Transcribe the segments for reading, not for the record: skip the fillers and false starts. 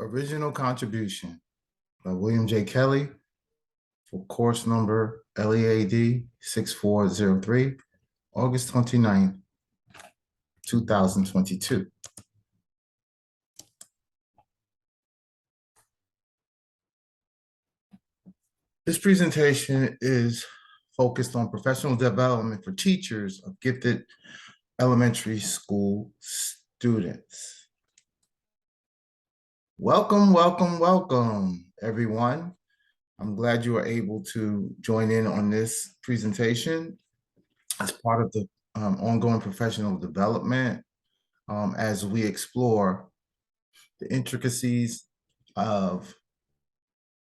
Original Contribution by William J. Kelly for course number LEAD 6403, August 29th, 2022. This presentation is focused on professional development for teachers of gifted elementary school students. Welcome, welcome, welcome, everyone. I'm glad you are able to join in on this presentation as part of the ongoing professional development as we explore the intricacies of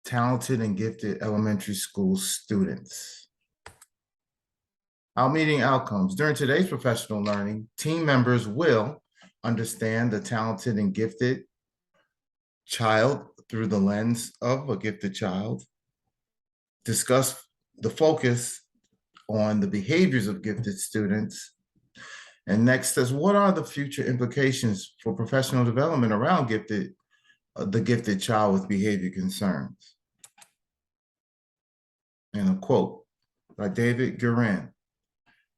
talented and gifted elementary school students. Our meeting outcomes. During today's professional learning, team members will understand the talented and gifted child through the lens of a gifted child, discuss the focus on the behaviors of gifted students, and next is what are the future implications for professional development around the gifted child with behavior concerns. And a quote by David Guerin: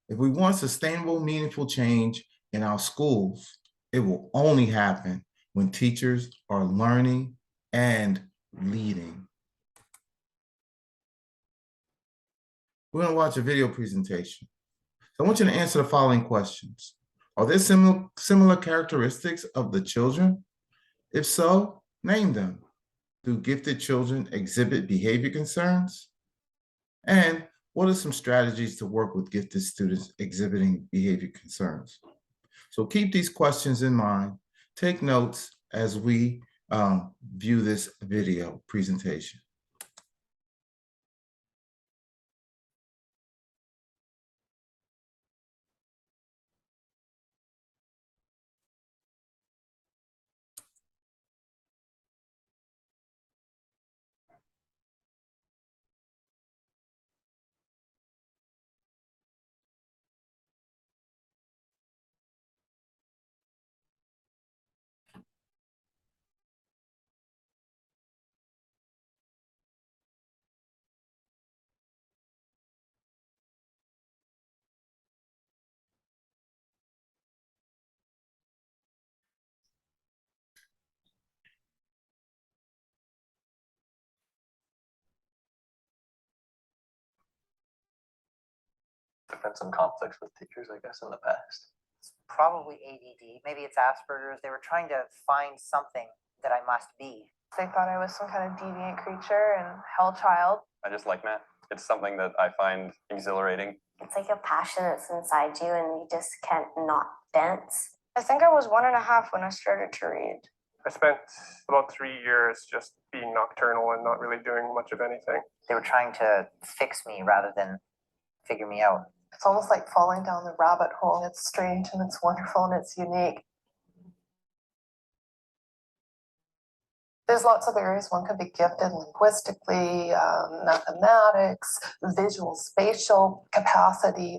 if we want sustainable, meaningful change in our schools, it will only happen when teachers are learning and leading. We're going to watch a video presentation. So I want you to answer the following questions. Are there similar characteristics of the children? If so, name them. Do gifted children exhibit behavior concerns? And what are some strategies to work with gifted students exhibiting behavior concerns? So keep these questions in mind. Take notes as we view this video presentation. There've been some conflicts with teachers, I guess, in the past. It's probably ADD. Maybe it's Asperger's. They were trying to find something that I must be. They thought I was some kind of deviant creature and hell child. I just like math. It's something that I find exhilarating. It's like a passion that's inside you and you just can't not dance. I think I was 1.5 when I started to read. I spent about 3 years just being nocturnal and not really doing much of anything. They were trying to fix me rather than figure me out. It's almost like falling down the rabbit hole. It's strange and it's wonderful and it's unique. There's lots of areas one could be gifted linguistically, mathematics, visual, spatial capacity.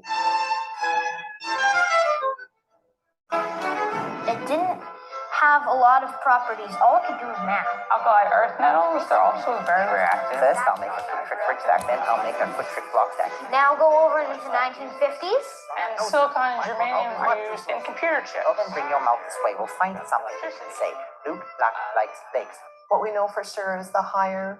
It didn't have a lot of properties. All it could do was math. Alkali earth metals, they're also very reactive. This, I'll make a quick trick brick stack, then I'll make a quick trick block stack. Now go over into the 1950s. And silicon and germanium are used in computer chips. Well, then bring your mouth this way. We'll find something you can say. Luke, black, lights, bakes. What we know for sure is the higher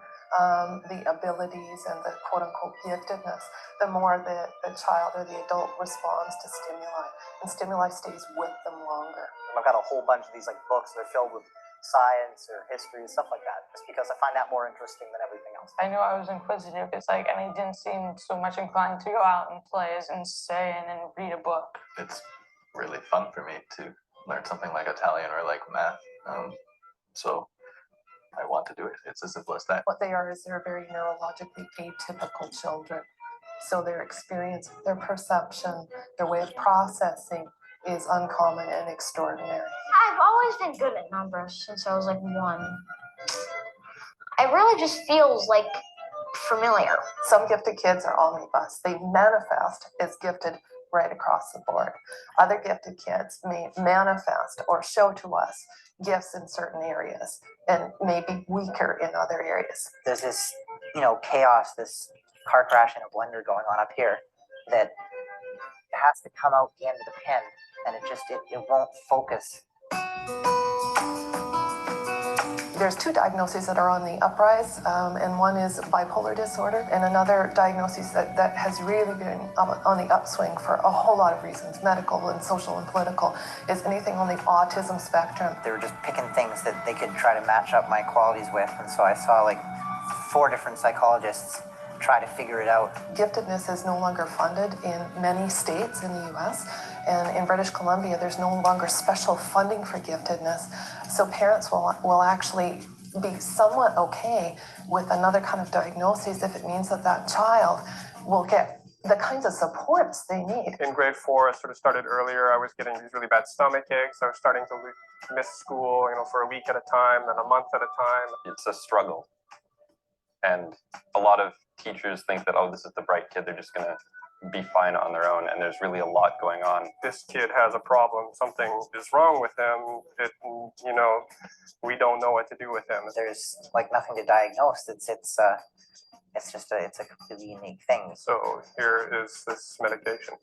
the abilities and the quote-unquote giftedness, the more the child or the adult responds to stimuli, and stimuli stays with them longer. I've got a whole bunch of these like books that are filled with science or history and stuff like that, just because I find that more interesting than everything else. I knew I was inquisitive. It's like, and I didn't seem so much inclined to go out and play and stay in and read a book. It's really fun for me to learn something like Italian or like math. So I want to do it. It's as simple as that. What they are is they're very neurologically atypical children. So their experience, their perception, their way of processing is uncommon and extraordinary. I've always been good at numbers since I was like 1. It really just feels like familiar. Some gifted kids are omnibus. They manifest as gifted right across the board. Other gifted kids may manifest or show to us gifts in certain areas and may be weaker in other areas. There's this, chaos, this car crash and a blender going on up here that has to come out the end of the pen, and it won't focus. There's two diagnoses that are on the uprise, and one is bipolar disorder, and another diagnosis that has really been on the upswing for a whole lot of reasons, medical and social and political, is anything on the autism spectrum. They were just picking things that they could try to match up my qualities with, and so I saw like 4 different psychologists try to figure it out. Giftedness is no longer funded in many states in the US, and in British Columbia, there's no longer special funding for giftedness. So parents will actually be somewhat okay with another kind of diagnosis if it means that that child will get the kinds of supports they need. In grade 4, I sort of started earlier. I was getting these really bad stomach aches. I was starting to miss school, for a week at a time, then a month at a time. It's a struggle. And a lot of teachers think that, oh, this is the bright kid, they're just going to be fine on their own. And there's really a lot going on. This kid has a problem. Something is wrong with him. We don't know what to do with him. There's like nothing to diagnose. It's a completely unique thing. So here is this medication.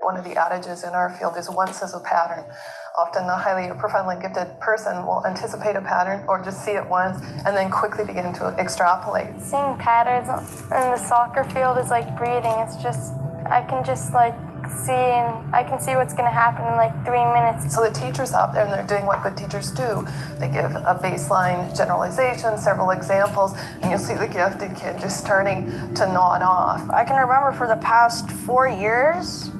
One of the adages in our field is once is a pattern. Often the highly profoundly gifted person will anticipate a pattern or just see it once and then quickly begin to extrapolate. Seeing patterns in the soccer field is like breathing. It's just, I can just like see, and I can see what's going to happen in like 3 minutes. So the teacher's out there and they're doing what good teachers do. They give a baseline generalization, several examples, and you'll see the gifted kid just starting to nod off. I can remember for the past 4 years,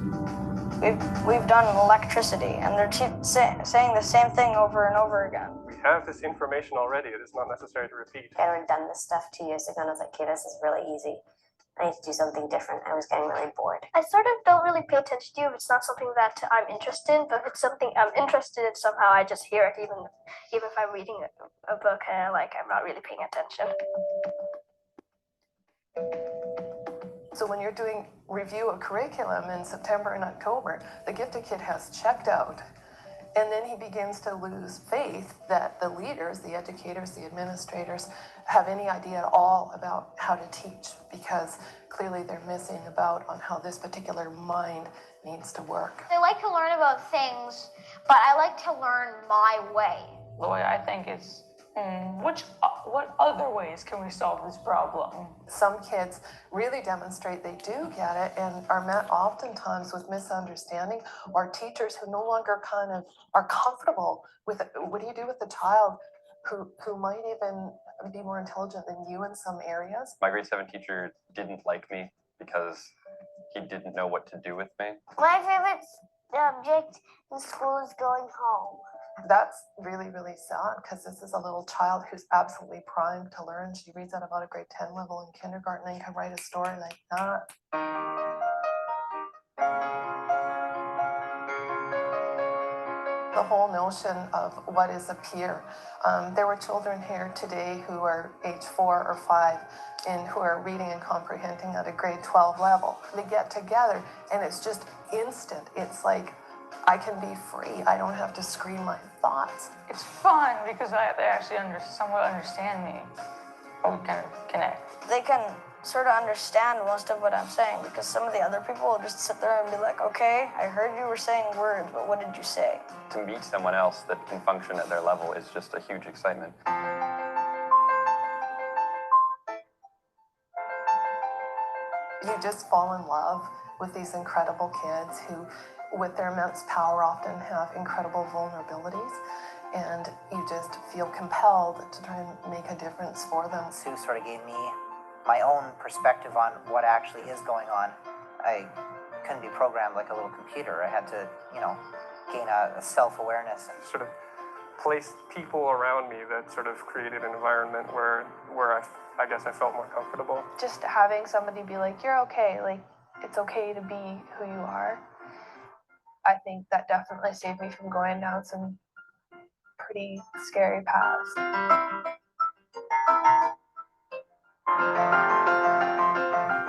we've done electricity, and they're saying the same thing over and over again. We have this information already. It is not necessary to repeat. I had done this stuff 2 years ago, and I was like, okay, this is really easy. I need to do something different. I was getting really bored. I sort of don't really pay attention to if it's not something that I'm interested in, but if it's something I'm interested in somehow, I just hear it, even if I'm reading a book and I'm not really paying attention. So when you're doing review of curriculum in September and October, the gifted kid has checked out, and then he begins to lose faith that the leaders, the educators, the administrators have any idea at all about how to teach, because clearly they're missing about on how this particular mind needs to work. I like to learn about things, but I like to learn my way. The way I think is, what other ways can we solve this problem? Some kids really demonstrate they do get it and are met oftentimes with misunderstanding, or teachers who no longer kind of are comfortable with it. What do you do with the child who might even be more intelligent than you in some areas? My grade 7 teacher didn't like me because he didn't know what to do with me. My favorite subject in school is going home. That's really, really sad, because this is a little child who's absolutely primed to learn. She reads at about a grade 10 level in kindergarten and can write a story like that. The whole notion of what is a peer. There were children here today who are age 4 or 5 and who are reading and comprehending at a grade 12 level. They get together and it's just instant. It's like, I can be free. I don't have to scream my thoughts. It's fun because they actually somewhat understand me. Or we can connect. They can sort of understand most of what I'm saying, because some of the other people will just sit there and be like, okay, I heard you were saying words, but what did you say? To meet someone else that can function at their level is just a huge excitement. You just fall in love with these incredible kids who, with their immense power, often have incredible vulnerabilities, and you just feel compelled to try and make a difference for them. Sue sort of gave me my own perspective on what actually is going on. I couldn't be programmed like a little computer. I had to, gain a self-awareness. Sort of placed people around me that sort of created an environment where I guess I felt more comfortable. Just having somebody be like, you're okay, it's okay to be who you are. I think that definitely saved me from going down some pretty scary paths.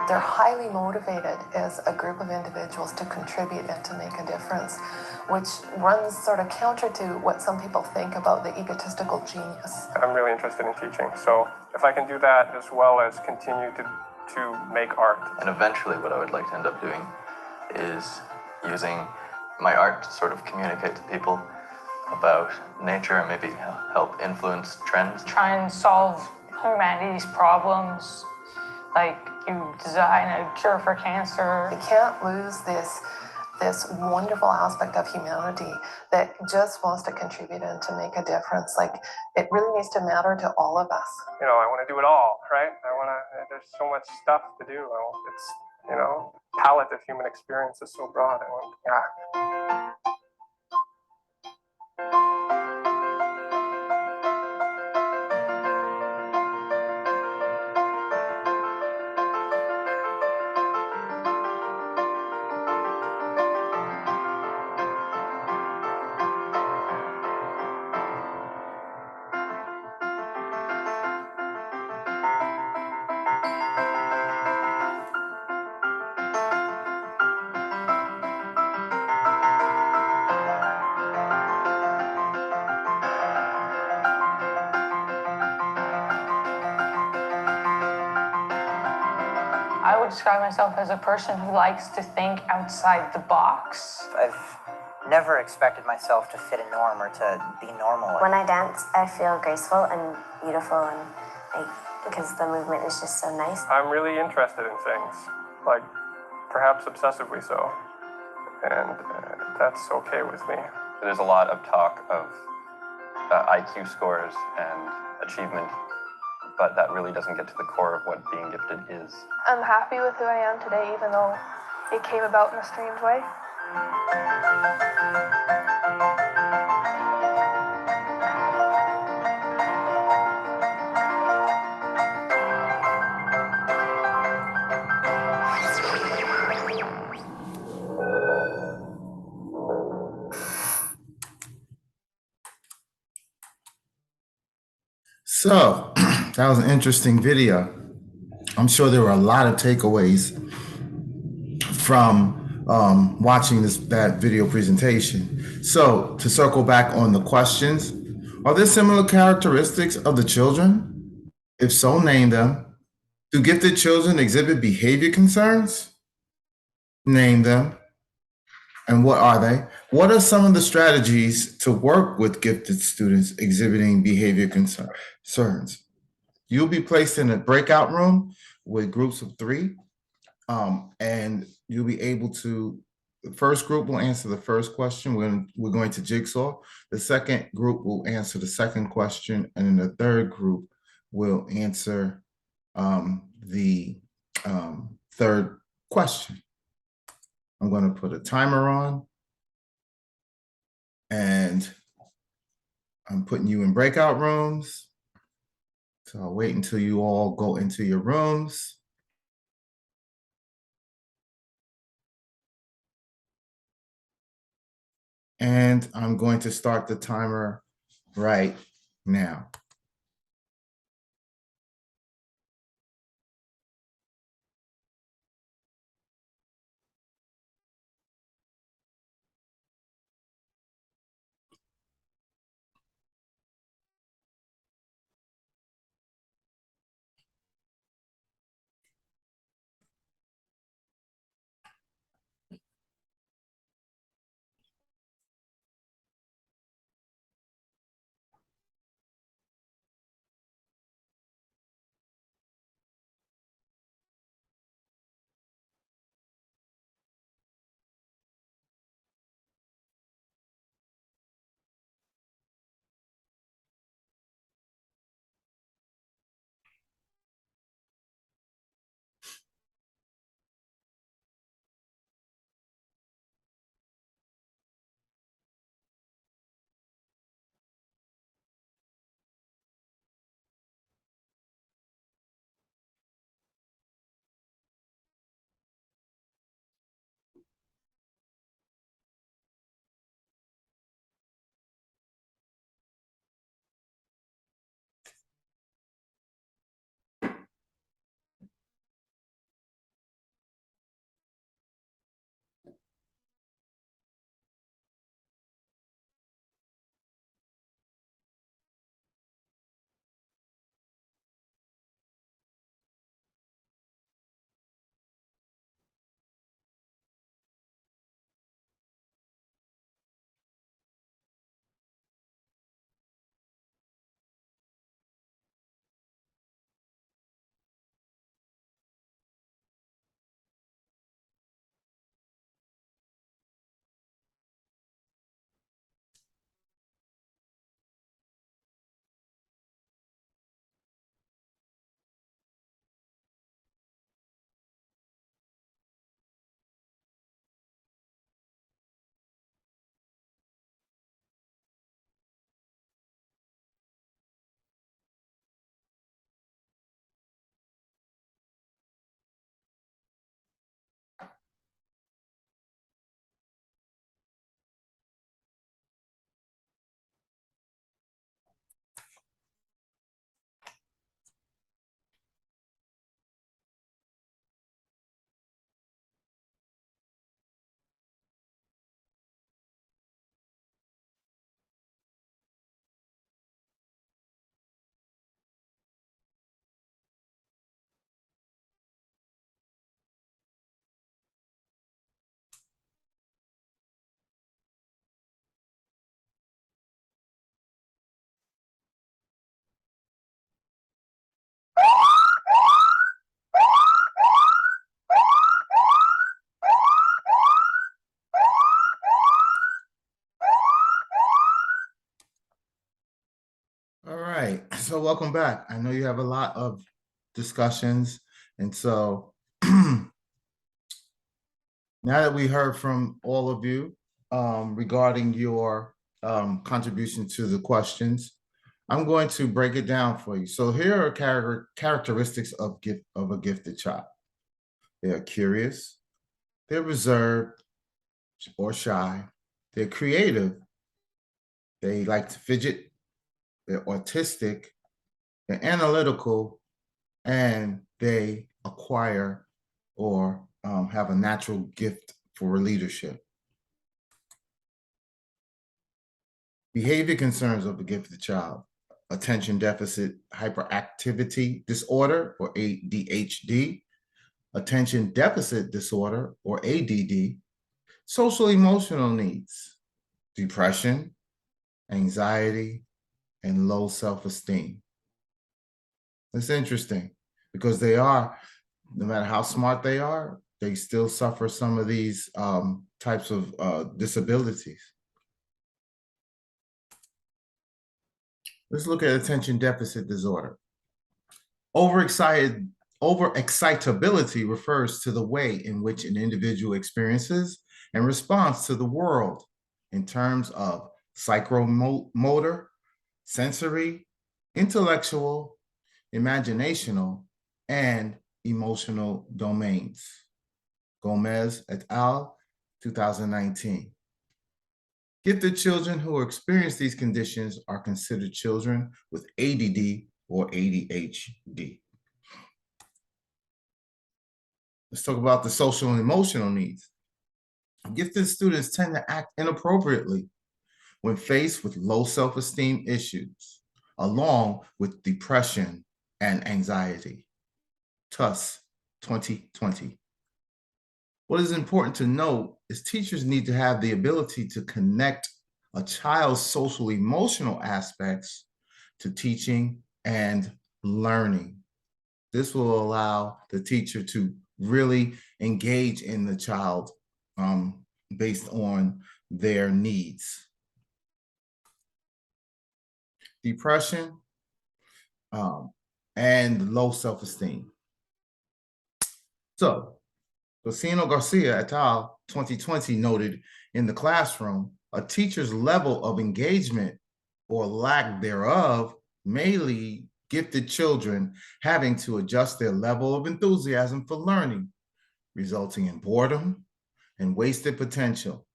They're highly motivated as a group of individuals to contribute and to make a difference, which runs sort of counter to what some people think about the egotistical genius. I'm really interested in teaching, so if I can do that as well as continue to make art. And eventually what I would like to end up doing is using my art to sort of communicate to people about nature and maybe help influence trends. Try and solve humanity's problems, like you design a cure for cancer. You can't lose this wonderful aspect of humanity that just wants to contribute and to make a difference. Like, it really needs to matter to all of us. You know, I want to do it all, right? There's so much stuff to do. It's, you know, palette of human experience is so broad. I would describe myself as a person who likes to think outside the box. I've never expected myself to fit a norm or to be normal. When I dance, I feel graceful and beautiful, and because the movement is just so nice. I'm really interested in things, like perhaps obsessively so, and that's okay with me. There's a lot of talk of IQ scores and achievement, but that really doesn't get to the core of what being gifted is. I'm happy with who I am today, even though it came about in a strange way. So that was an interesting video. I'm sure there were a lot of takeaways from watching that video presentation. So to circle back on the questions, are there similar characteristics of the children? If so, name them. Do gifted children exhibit behavior concerns? Name them. And what are they? What are some of the strategies to work with gifted students exhibiting behavior concerns? You'll be placed in a breakout room with groups of 3, and you'll be able to, the first group will answer the first question. We're going to jigsaw. The second group will answer the second question, and then the third group will answer the third question. I'm going to put a timer on, and I'm putting you in breakout rooms. So I'll wait until you all go into your rooms. And I'm going to start the timer right now. So welcome back. I know you have a lot of discussions. And so now that we heard from all of you regarding your contribution to the questions, I'm going to break it down for you. So here are characteristics of a gifted child. They are curious, they're reserved or shy, they're creative, they like to fidget, they're autistic, they're analytical, and they acquire or have a natural gift for leadership. Behavior concerns of a gifted child: attention deficit hyperactivity disorder, or ADHD, attention deficit disorder, or ADD, social emotional needs, depression, anxiety, and low self-esteem. It's interesting because they are, no matter how smart they are, they still suffer some of these types of disabilities. Let's look at attention deficit disorder. Overexcitability refers to the way in which an individual experiences and responds to the world in terms of psychomotor, sensory, intellectual, imaginational, and emotional domains. Gomez et al., 2019. Gifted children who experience these conditions are considered children with ADD or ADHD. Let's talk about the social and emotional needs. Gifted students tend to act inappropriately when faced with low self-esteem issues, along with depression and anxiety. TUS 2020. What is important to note is teachers need to have the ability to connect a child's social emotional aspects to teaching and learning. This will allow the teacher to really engage in the child based on their needs. Depression and low self-esteem. So, Lucino Garcia et al. 2020 noted in the classroom, a teacher's level of engagement or lack thereof may lead gifted children having to adjust their level of enthusiasm for learning, resulting in boredom and wasted potential.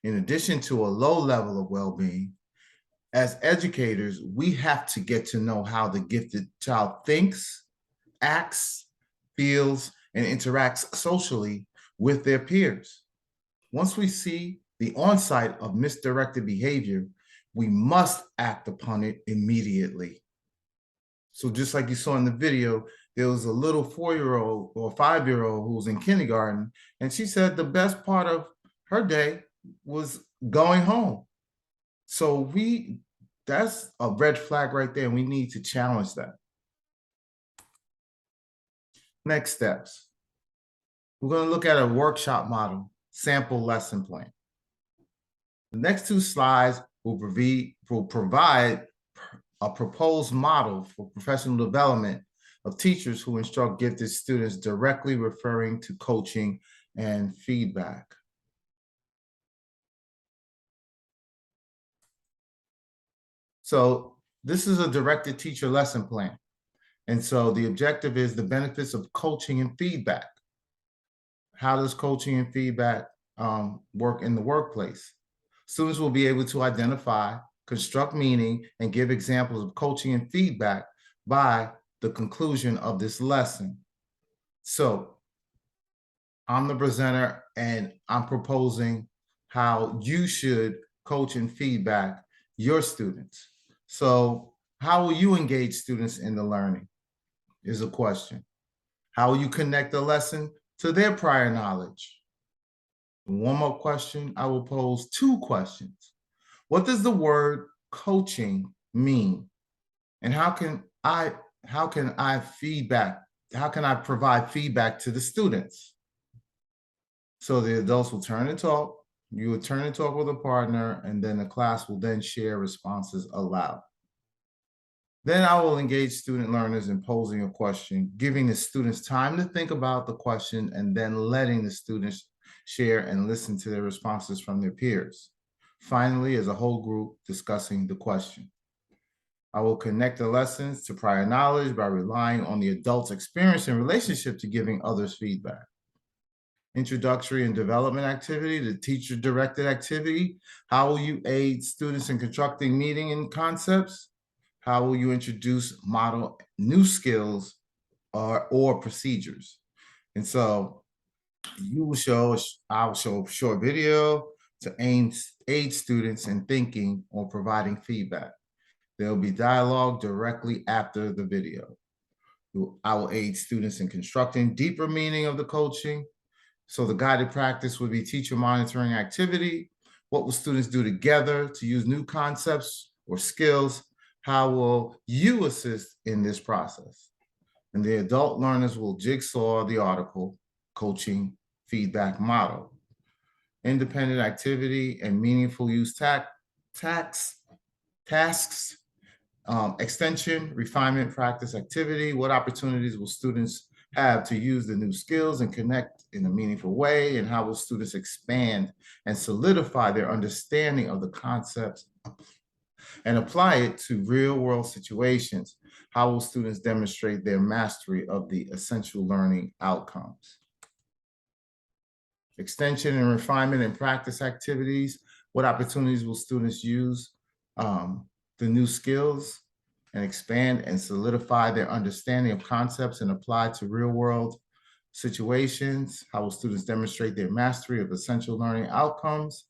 In addition to a low level of well-being, as educators, we have to get to know how the gifted child thinks, acts, feels, and interacts socially with their peers. Once we see the onset of misdirected behavior, we must act upon it immediately. So just like you saw in the video, there was a little 4-year-old or 5-year-old who was in kindergarten, and she said the best part of her day was going home. So that's a red flag right there, and we need to challenge that. Next steps. We're going to look at a workshop model, sample lesson plan. The next two slides will provide a proposed model for professional development of teachers who instruct gifted students, directly referring to coaching and feedback. So this is a directed teacher lesson plan. And so the objective is the benefits of coaching and feedback. How does coaching and feedback work in the workplace? Students will be able to identify, construct meaning, and give examples of coaching and feedback by the conclusion of this lesson. So I'm the presenter, and I'm proposing how you should coach and feedback your students. So how will you engage students in the learning is a question. How will you connect the lesson to their prior knowledge? One more question, I will pose two questions. What does the word coaching mean? And how can I provide feedback to the students? So the adults will turn and talk, you will turn and talk with a partner, and then the class will then share responses aloud. Then I will engage student learners in posing a question, giving the students time to think about the question and then letting the students share and listen to their responses from their peers. Finally, as a whole group, discussing the question. I will connect the lessons to prior knowledge by relying on the adult's experience and relationship to giving others feedback. Introductory and development activity, the teacher-directed activity. How will you aid students in constructing meaning and concepts? How will you introduce model new skills or procedures? And so you will show, I'll show a short video to aid students in thinking or providing feedback. There will be dialogue directly after the video. I will aid students in constructing deeper meaning of the coaching. So the guided practice would be teacher monitoring activity. What will students do together to use new concepts or skills? How will you assist in this process? And the adult learners will jigsaw the article, coaching feedback model. Independent activity and meaningful use tasks, extension, refinement, practice activity. What opportunities will students have to use the new skills and connect in a meaningful way? And how will students expand and solidify their understanding of the concepts and apply it to real-world situations? How will students demonstrate their mastery of the essential learning outcomes? Extension and refinement and practice activities. What opportunities will students use the new skills and expand and solidify their understanding of concepts and apply to real-world situations? How will students demonstrate their mastery of essential learning outcomes?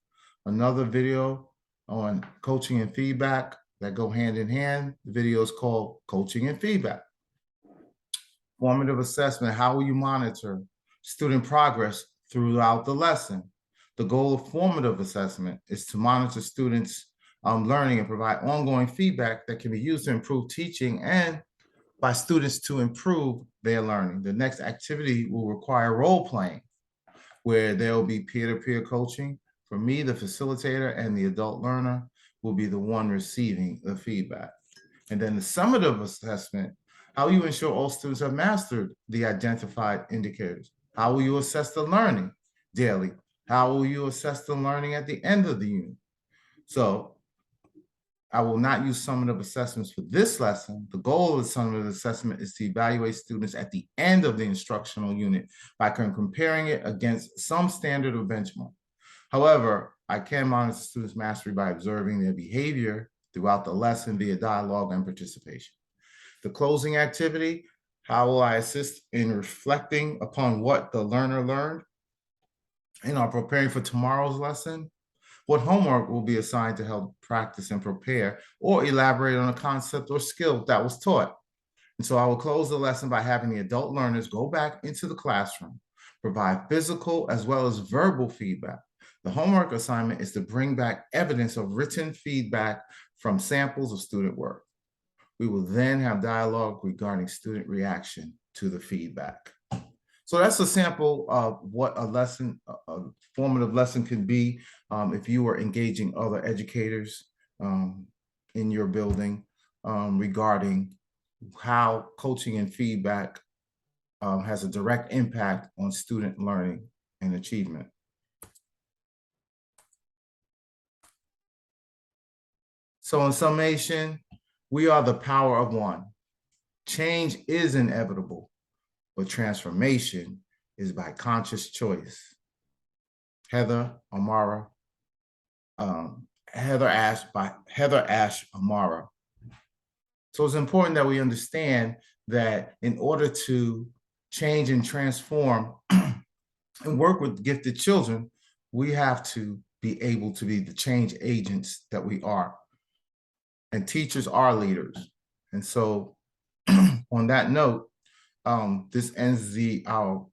Another video on coaching and feedback that go hand in hand. The video is called Coaching and Feedback. Formative assessment. How will you monitor student progress throughout the lesson? The goal of formative assessment is to monitor students' learning and provide ongoing feedback that can be used to improve teaching and by students to improve their learning. The next activity will require role playing, where there will be peer-to-peer coaching. For me, the facilitator, and the adult learner will be the one receiving the feedback. And then the summative assessment, how you ensure all students have mastered the identified indicators. How will you assess the learning daily? How will you assess the learning at the end of the unit? So I will not use summative assessments for this lesson. The goal of the summative assessment is to evaluate students at the end of the instructional unit by comparing it against some standard or benchmark. However, I can monitor students' mastery by observing their behavior throughout the lesson via dialogue and participation. The closing activity, how will I assist in reflecting upon what the learner learned and are preparing for tomorrow's lesson? What homework will be assigned to help practice and prepare or elaborate on a concept or skill that was taught? And so I will close the lesson by having the adult learners go back into the classroom, provide physical as well as verbal feedback. The homework assignment is to bring back evidence of written feedback from samples of student work. We will then have dialogue regarding student reaction to the feedback. So that's a sample of what a lesson, a formative lesson can be if you are engaging other educators in your building regarding how coaching and feedback has a direct impact on student learning and achievement. So in summation, we are the power of one. Change is inevitable, but transformation is by conscious choice. Heather Amara, Heather Ash Amara. So it's important that we understand that in order to change and transform and work with gifted children, we have to be able to be the change agents that we are. And teachers are leaders. And so on that note, this ends our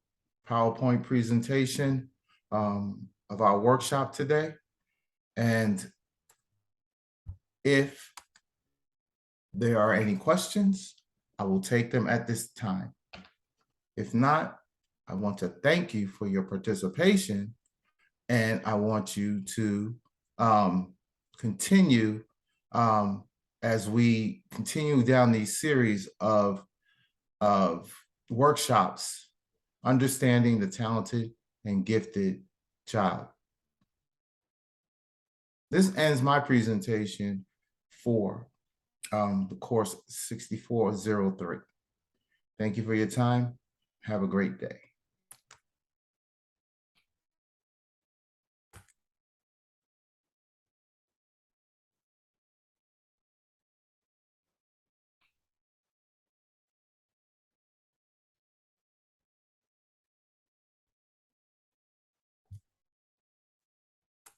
PowerPoint presentation of our workshop today. And if there are any questions, I will take them at this time. If not, I want to thank you for your participation, and I want you to continue as we continue down these series of workshops, understanding the talented and gifted child. This ends my presentation for the course 6403. Thank you for your time. Have a great day.